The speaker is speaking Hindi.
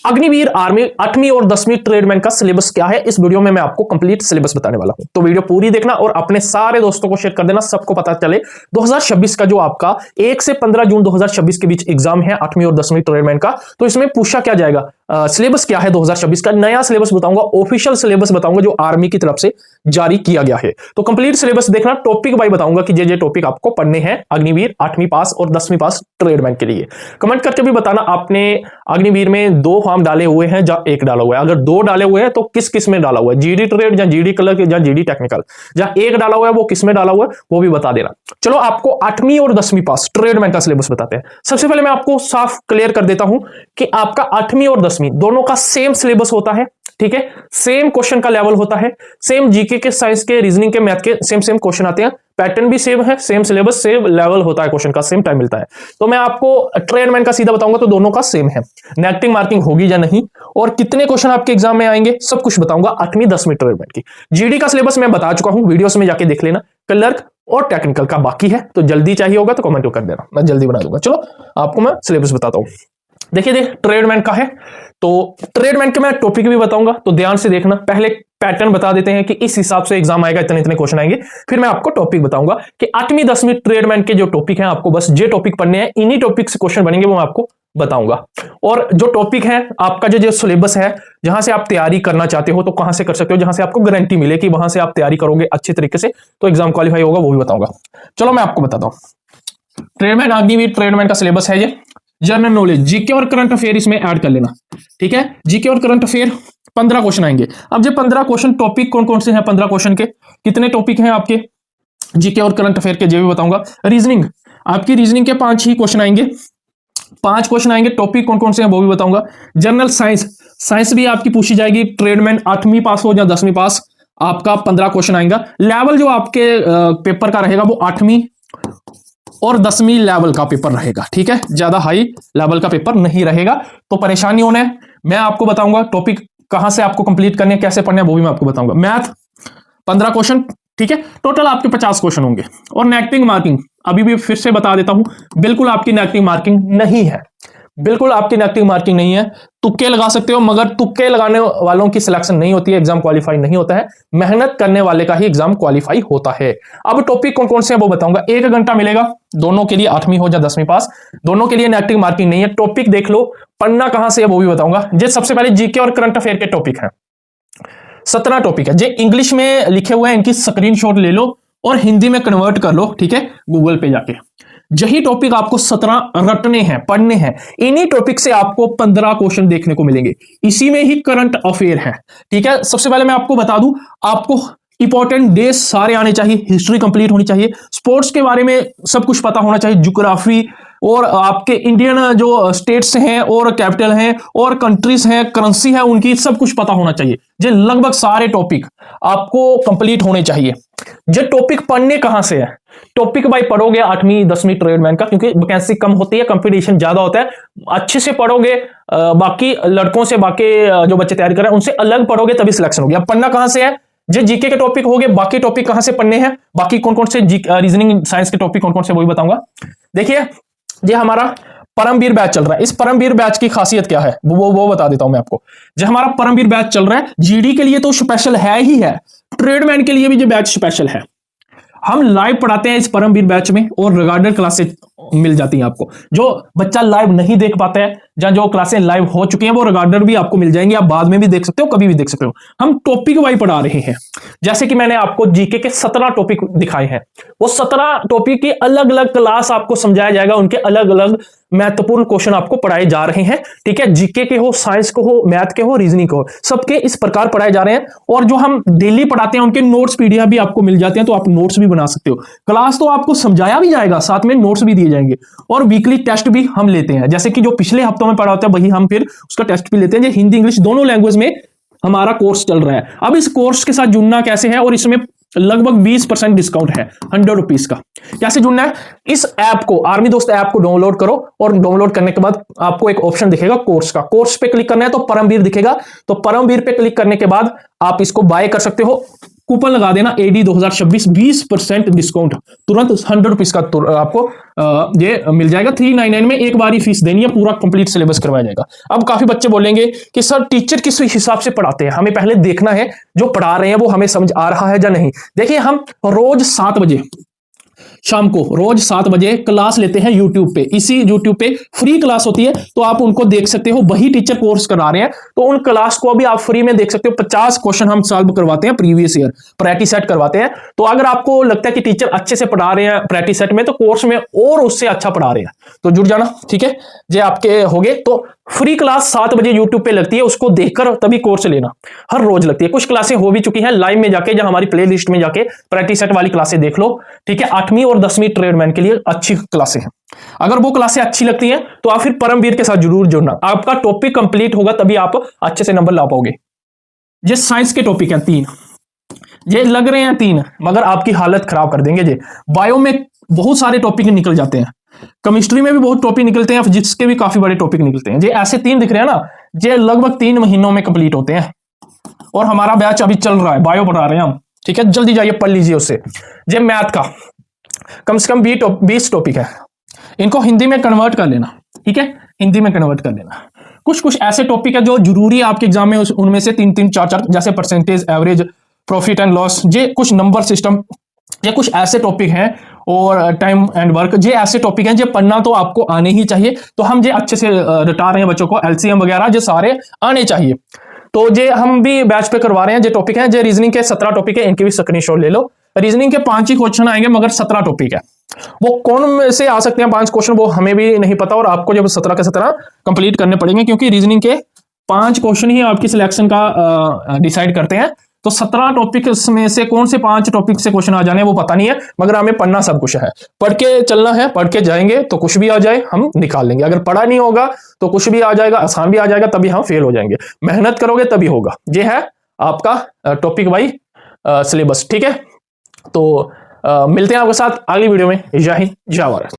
अग्निवीर आर्मी 8वीं और 10वीं ट्रेडमैन का सिलेबस क्या है, इस वीडियो में मैं आपको कंप्लीट सिलेबस बताने वाला हूं। तो वीडियो पूरी देखना और अपने सारे दोस्तों को शेयर कर देना, सबको पता चले 2026 का जो आपका 1 से 15 जून 2026 के बीच एग्जाम है 8वीं और 10वीं ट्रेडमैन का। तो इसमें पूछा क्या जाएगा, सिलेबस क्या है 2026 का, नया सिलेबस बताऊंगा, ऑफिशियल सिलेबस बताऊंगा जो आर्मी की तरफ से जारी किया गया है। तो कंप्लीट सिलेबस देखना, टॉपिक बाय बताऊंगा कि ये टॉपिक आपको पढ़ने हैं अग्निवीर 8वीं पास और 10वीं पास ट्रेडमैन के लिए। कमेंट करके भी बताना आपने अग्निवीर में 2 फॉर्म डाले हुए हैं या 1 डाला हुआ है। अगर 2 डाले हुए हैं तो किस किस में डाला हुआ है, जीडी ट्रेड या जीडी कलर या जीडी टेक्निकल, या 1 डाला हुआ है वो किस में डाला हुआ है वो भी बता देना। चलो आपको 8वीं और 10वीं पास ट्रेडमैन का सिलेबस बताते हैं। सबसे पहले मैं आपको साफ क्लियर कर देता हूं कि आपका 8वीं और 10वीं दोनों का सेम सिलेबस होता है, ठीक है, सेम क्वेश्चन का लेवल होता है, सेम जीके के, साइंस के, रीजनिंग के, मैथ के सेम क्वेश्चन आते हैं, पैटर्न भी सेम है, सेम सिलेबस, सेम लेवल होता है, क्वेश्चन का सेम टाइम मिलता है। तो मैं आपको ट्रेडमैन का सीधा बताऊंगा तो दोनों का सेम है, नेगेटिव मार्किंग होगी या नहीं और कितने क्वेश्चन आपके एग्जाम में आएंगे सब कुछ बताऊंगा 8वीं 10वीं ट्रेडमैन की। जीडी का सिलेबस मैं बता चुका हूं, वीडियोस में जाके देख लेना। क्लर्क और टेक्निकल का बाकी है, तो जल्दी चाहिए होगा तो कमेंट कर देना, मैं जल्दी बना दूंगा। चलो आपको मैं सिलेबस बताता हूं। देखिए ट्रेडमैन का है, तो ट्रेडमैन के मैं टॉपिक भी बताऊंगा, तो ध्यान से देखना। पहले पैटर्न बता देते हैं कि इस हिसाब से एग्जाम आएगा, इतने इतने क्वेश्चन आएंगे, फिर मैं आपको टॉपिक बताऊंगा कि 8वीं 10वीं ट्रेडमैन के जो टॉपिक हैं आपको बस ये टॉपिक पढ़ने हैं, इन्हीं टॉपिक से क्वेश्चन बनेंगे वो मैं आपको बताऊंगा। और जो टॉपिक है आपका जो सिलेबस है, जहां से आप तैयारी करना चाहते हो तो कहां से कर सकते हो, जहां से आपको गारंटी मिले कि वहां से आप तैयारी करोगे अच्छे तरीके से तो एग्जाम क्वालिफाई होगा, वो भी बताऊंगा। चलो मैं आपको बताता हूं। ट्रेडमैन अग्निवीर ट्रेडमैन का सिलेबस है ये। जनरल नॉलेज, जीके और करंट अफेयर इसमें ऐड कर लेना, ठीक है। जीके और करंट अफेयर 15 क्वेश्चन आएंगे। अब जो 15 क्वेश्चन टॉपिक कौन कौन से हैं, 15 क्वेश्चन के कितने टॉपिक हैं आपके जीके और करंट अफेयर के, ये भी बताऊंगा। रीजनिंग, आपकी रीजनिंग के 5 ही क्वेश्चन आएंगे, 5 क्वेश्चन आएंगे, टॉपिक कौन कौन से हैं वो भी बताऊंगा। जनरल साइंस, साइंस भी आपकी पूछी जाएगी, ट्रेडमैन 8वीं पास हो या 10वीं पास, आपका 15 क्वेश्चन आएगा। लेवल जो आपके पेपर का रहेगा वो 8वीं और 10वीं लेवल का पेपर रहेगा, ठीक है, ज्यादा हाई लेवल का पेपर नहीं रहेगा, तो परेशानी होना है। मैं आपको बताऊंगा टॉपिक कहां से आपको कंप्लीट करने हैं, कैसे पढ़ने हैं वो भी मैं आपको बताऊंगा। मैथ 15 क्वेश्चन, ठीक है, टोटल आपके 50 क्वेश्चन होंगे। और नेगेटिव मार्किंग अभी भी फिर से बता देता हूं, बिल्कुल आपकी नेगेटिव मार्किंग नहीं है, बिल्कुल आपकी नेगेटिव मार्किंग नहीं है। तुक्के लगा सकते हो, मगर तुक्के लगाने वालों की सिलेक्शन नहीं होती है, एग्जाम क्वालिफाई नहीं होता है, मेहनत करने वाले का ही एग्जाम क्वालिफाई होता है। अब टॉपिक कौन कौन से हैं वो बताऊंगा। 1 घंटा मिलेगा दोनों के लिए, 8वीं हो या 10वीं पास, दोनों के लिए नेगेटिव मार्किंग नहीं है। टॉपिक देख लो, पढ़ना कहां से है वो भी बताऊंगा। जे सबसे पहले जीके और करंट अफेयर के टॉपिक है, 17 टॉपिक है, जे इंग्लिश में लिखे हुए हैं, इनकी स्क्रीनशॉट ले लो और हिंदी में कन्वर्ट कर लो, ठीक है, गूगल पे जाके। यही टॉपिक आपको 17 रटने हैं, पढ़ने हैं। इन्हीं टॉपिक से आपको 15 क्वेश्चन देखने को मिलेंगे, इसी में ही करंट अफेयर है, ठीक है। सबसे पहले मैं आपको बता दूं, आपको इंपॉर्टेंट डेज सारे आने चाहिए, हिस्ट्री कंप्लीट होनी चाहिए, स्पोर्ट्स के बारे में सब कुछ पता होना चाहिए, ज्योग्राफी और आपके इंडियन जो स्टेट्स हैं और कैपिटल हैं और कंट्रीज हैं, करेंसी है उनकी, सब कुछ पता होना चाहिए। ये लगभग सारे टॉपिक आपको कंप्लीट होने चाहिए। ये टॉपिक पढ़ने कहां से है, टॉपिक बाय पढ़ोगे 8वीं 10वीं ट्रेडमैन का, क्योंकि वैकेंसी कम होती है, कंपटीशन ज्यादा होता है, अच्छे से पढ़ोगे, बाकी लड़कों से, बाकी जो बच्चे तैयारी कर रहे हैं उनसे अलग पढ़ोगे तभी सिलेक्शन होगी। अब पढ़ना कहां से है, जो जीके के टॉपिक हो गए, बाकी टॉपिक कहां से पढ़ने हैं, बाकी कौन कौन से रीजनिंग साइंस के टॉपिक कौन कौन से वो भी बताऊंगा। देखिए ये हमारा परमवीर बैच चल रहा है, इस परमवीर बैच की खासियत क्या है वो बता देता हूं मैं आपको। जो हमारा परमवीर बैच चल रहा है, जीडी के लिए तो स्पेशल है ही है, ट्रेडमैन के लिए भी जो बैच स्पेशल है। हम लाइव पढ़ाते हैं इस परमवीर बैच में और रिगार्डेड क्लासेस मिल जाती हैं आपको। जो बच्चा लाइव नहीं देख पाता है, या जो क्लासें लाइव हो चुकी हैं वो रिगार्डेड भी आपको मिल जाएंगे, आप बाद में भी देख सकते हो, कभी भी देख सकते हो। हम टॉपिक वाइज पढ़ा रहे हैं, जैसे कि मैंने आपको जीके के 17 टॉपिक दिखाए हैं, वो 17 टॉपिक की अलग अलग क्लास आपको समझाया जाएगा, उनके अलग अलग महत्वपूर्ण क्वेश्चन आपको पढ़ाए जा रहे हैं, ठीक है। जीके के हो, साइंस के हो, मैथ के हो, रीजनिंग के हो, सबके इस प्रकार पढ़ाए जा रहे हैं। और जो हम डेली पढ़ाते हैं उनके नोट्स पीडीएफ भी आपको मिल जाते हैं, तो आप नोट्स भी बना सकते हो। क्लास तो आपको समझाया भी जाएगा, साथ में नोट्स भी दिए जाएंगे, और वीकली टेस्ट भी हम लेते हैं, जैसे कि जो पिछले हफ्तों में पढ़ा होता है वही हम फिर उसका टेस्ट भी लेते हैं। हिंदी इंग्लिश दोनों लैंग्वेज में हमारा कोर्स चल रहा है। अब इस कोर्स के साथ जुड़ना कैसे है, और इसमें लगभग 20% डिस्काउंट है 100 रुपीज का। कैसे जुड़ना है, इस ऐप को, आर्मी दोस्त ऐप को डाउनलोड करो, और डाउनलोड करने के बाद आपको एक ऑप्शन दिखेगा कोर्स का, कोर्स पे क्लिक करना है तो परमवीर दिखेगा, तो परमवीर पे क्लिक करने के बाद आप इसको बाय कर सकते हो। कूपन लगा देना AD 2026 20% डिस्काउंट, तुरंत 100 रुपीज का आपको ये मिल जाएगा। 399 में एक बार ही फीस देनी है, पूरा कंप्लीट सिलेबस करवाया जाएगा। अब काफी बच्चे बोलेंगे कि सर टीचर किस हिसाब से पढ़ाते हैं, हमें पहले देखना है जो पढ़ा रहे हैं वो हमें समझ आ रहा है या नहीं। देखिए हम रोज 7 बजे शाम को रोज 7 बजे क्लास लेते हैं यूट्यूब पे, इसी यूट्यूब पे फ्री क्लास होती है, तो आप उनको देख सकते हो। वही टीचर कोर्स करा रहे हैं तो उन क्लास को भी आप फ्री में देख सकते हो। 50 क्वेश्चन हम सॉल्व करवाते हैं, प्रीवियस ईयर प्रैक्टिस सेट करवाते हैं। तो अगर आपको लगता है कि टीचर अच्छे से पढ़ा रहे हैं प्रैक्टिस सेट में, तो कोर्स में और उससे अच्छा पढ़ा रहे हैं, तो जुड़ जाना, ठीक है। जे आपके होगे तो फ्री क्लास 7 बजे यूट्यूब पे लगती है, उसको देखकर तभी कोर्स लेना। हर रोज लगती है, कुछ क्लासें हो भी चुकी हैं लाइव में जाके, जहां हमारी प्ले लिस्ट में जाके प्रैक्टिस सेट वाली क्लासें देख लो, ठीक है। 8वीं और 10वीं ट्रेडमैन के लिए अच्छी क्लासें हैं। अगर वो क्लासें अच्छी लगती हैं तो आप फिर परमवीर के साथ जरूर जुड़ना, आपका टॉपिक कंप्लीट होगा तभी आप अच्छे से नंबर ला पाओगे। ये साइंस के टॉपिक हैं 3, ये लग रहे हैं 3 मगर आपकी हालत खराब कर देंगे। ये बायो में बहुत सारे टॉपिक निकल जाते हैं, केमिस्ट्री में भी बहुत टॉपिक निकलते हैं, फिजिक्स के भी काफी बड़े टॉपिक निकलते हैं। ये ऐसे 3 दिख रहे हैं ना, ये लगभग 3 महीनों में कंप्लीट होते हैं। और हमारा बैच अभी चल रहा है, बायो पढ़ा रहे हैं हम, ठीक है। जल्दी जाइए पढ़ लीजिए उससे। ये मैथ का कम से कम 20 टॉपिक है, इनको हिंदी में कन्वर्ट कर लेना, ठीक है, हिंदी में कन्वर्ट कर लेना। कुछ ऐसे टॉपिक है जो जरूरी है आपके एग्जाम में, उनमें से 3-3, 4-4, जैसे percentage, average, profit and loss, ये कुछ नंबर सिस्टम, ये कुछ ऐसे टॉपिक हैं, और टाइम एंड वर्क, ये ऐसे टॉपिक हैं जो पढ़ना तो आपको आने ही चाहिए। तो हम ये अच्छे से रटा रहे हैं बच्चों को, LCM वगैरह ये सारे आने चाहिए। तो ये हम भी बैच पे करवा रहे हैं। ये टॉपिक हैं, ये रीजनिंग के 17 टॉपिक है, इनके भी स्क्रीनशॉट ले लो। रीजनिंग के 5 ही क्वेश्चन आएंगे मगर 17 टॉपिक है। वो कौन में से आ सकते हैं 5 क्वेश्चन, वो हमें भी नहीं पता, और आपको जब 17 के 17 कंप्लीट करने पड़ेंगे, क्योंकि रीजनिंग के 5 क्वेश्चन ही आपकी सिलेक्शन का डिसाइड करते हैं। तो 17 टॉपिक्स में से कौन से 5 टॉपिक से क्वेश्चन आ जाने वो पता नहीं है, मगर हमें पढ़ना सब कुछ है, पढ़ के चलना है। पढ़ के जाएंगे तो कुछ भी आ जाए हम निकाल लेंगे, अगर पढ़ा नहीं होगा तो कुछ भी आ जाएगा, आसान भी आ जाएगा, तभी हम फेल हो जाएंगे। मेहनत करोगे तभी होगा। ये है आपका टॉपिक वाइज सिलेबस, ठीक है। तो मिलते हैं आपके साथ अगली वीडियो में। जय हिंद, जय भारत।